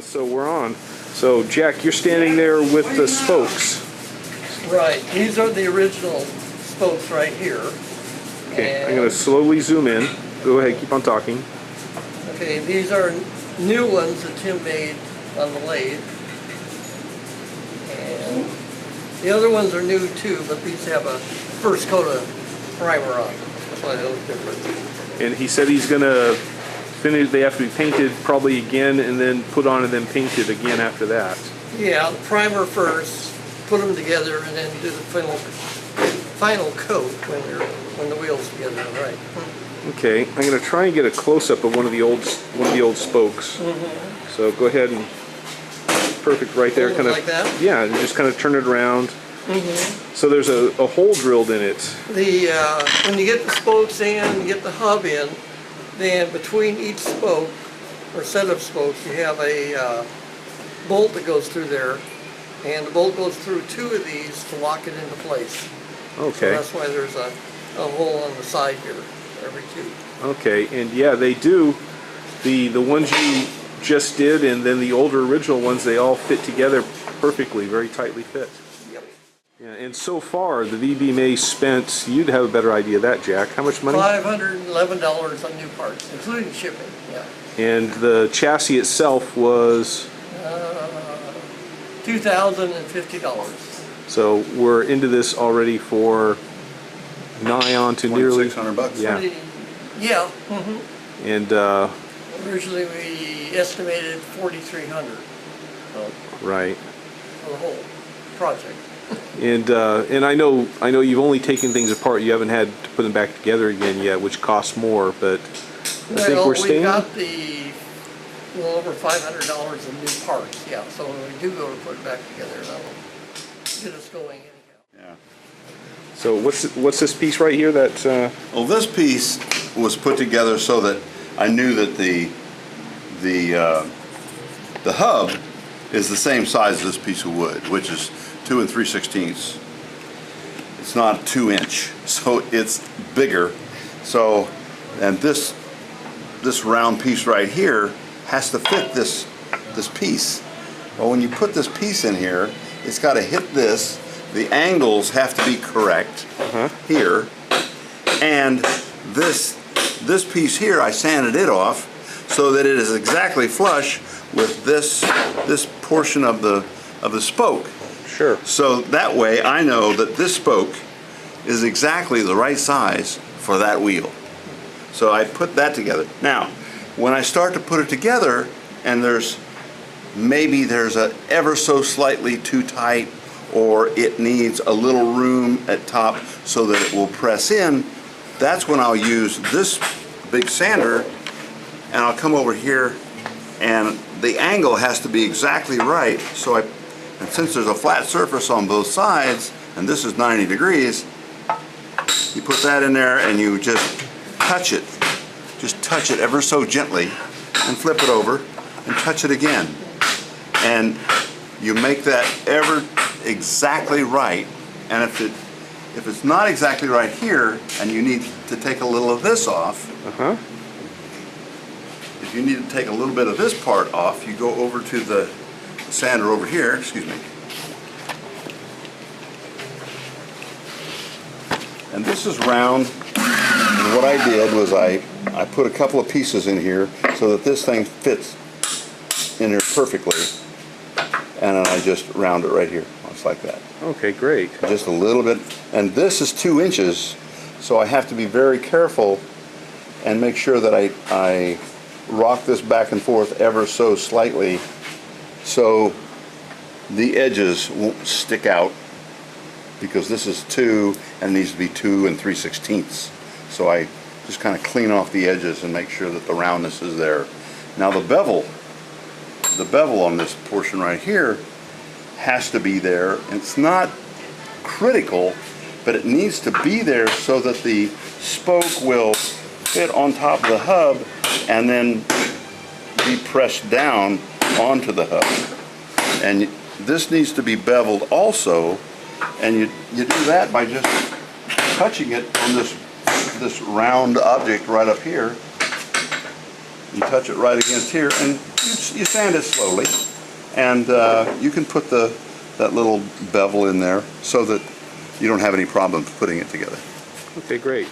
So we're on. So Jack, you're standing there with the spokes. Right. These are the original spokes right here. Okay, I'm going to slowly zoom in. Go ahead, keep on talking. Okay, these are new ones that Tim made on the lathe. And the other ones are new too, but these have a first coat of primer on. That's why they look different. And he said he's going to finish, they have to be painted probably again and then put on and then painted again after that. Yeah, the primer first, put them together, and then do the final coat when the wheel's together, right? Okay, I'm going to try and get a close-up of one of the old spokes. Mm-hmm. So go ahead and perfect right there, kind of like that. Yeah, and just kind of turn it around. Mm-hmm. So there's a hole drilled in it. When you get the spokes in, you get the hub in, then between each spoke or set of spokes, you have a bolt that goes through there, and the bolt goes through two of these to lock it into place. Okay. So that's why there's a hole on the side here, every two. Okay, and yeah, they do. The ones you just did, and then the older original ones, they all fit together perfectly, very tightly fit. Yep. Yeah, and so far, the VBMA spent, you'd have a better idea of that, Jack. How much money? $511 on new parts, including shipping, yeah. And the chassis itself was? $2,050. So we're into this already for nigh on to nearly $2,600. Yeah. Yeah. Mm-hmm. And originally we estimated $4,300. right. For the whole project. And I know you've only taken things apart. You haven't had to put them back together again yet, which costs more. But I think we're staying. We got the over $500 in new parts. Yeah. So when we do go to put it back together, that'll get us going anyhow. Yeah. So what's this piece right here that? Well, this piece was put together so that I knew that the hub is the same size as this piece of wood, which is 2 3/16. It's not 2-inch, so it's bigger. So, and this round piece right here has to fit this piece. Well, when you put this piece in here, it's got to hit this. The angles have to be correct here, and this piece here, I sanded it off so that it is exactly flush with this portion of the spoke. Sure. So that way I know that this spoke is exactly the right size for that wheel. So I put that together. Now, when I start to put it together, and maybe there's a ever so slightly too tight, or it needs a little room at top so that it will press in, that's when I'll use this big sander, and I'll come over here, and the angle has to be exactly right. So and since there's a flat surface on both sides, and this is 90 degrees, you put that in there and you just touch it. Just touch it ever so gently and flip it over and touch it again. And you make that ever exactly right. And if it's not exactly right here and you need to take a little of this off, if you need to take a little bit of this part off, you go over to the sander over here, excuse me. And this is round, and what I did was I put a couple of pieces in here so that this thing fits in here perfectly, and then I just round it right here, just like that. Okay, great. Just a little bit, and this is 2 inches, so I have to be very careful and make sure that I rock this back and forth ever so slightly so the edges won't stick out, because this is 2 and it needs to be 2 3/16. So I just kind of clean off the edges and make sure that the roundness is there. Now the bevel on this portion right here has to be there. It's not critical, but it needs to be there so that the spoke will fit on top of the hub and then be pressed down onto the hub. And this needs to be beveled also, and you do that by just touching it on this round object right up here. You touch it right against here, and you sand it slowly, and you can put that little bevel in there so that you don't have any problems putting it together. Okay, great.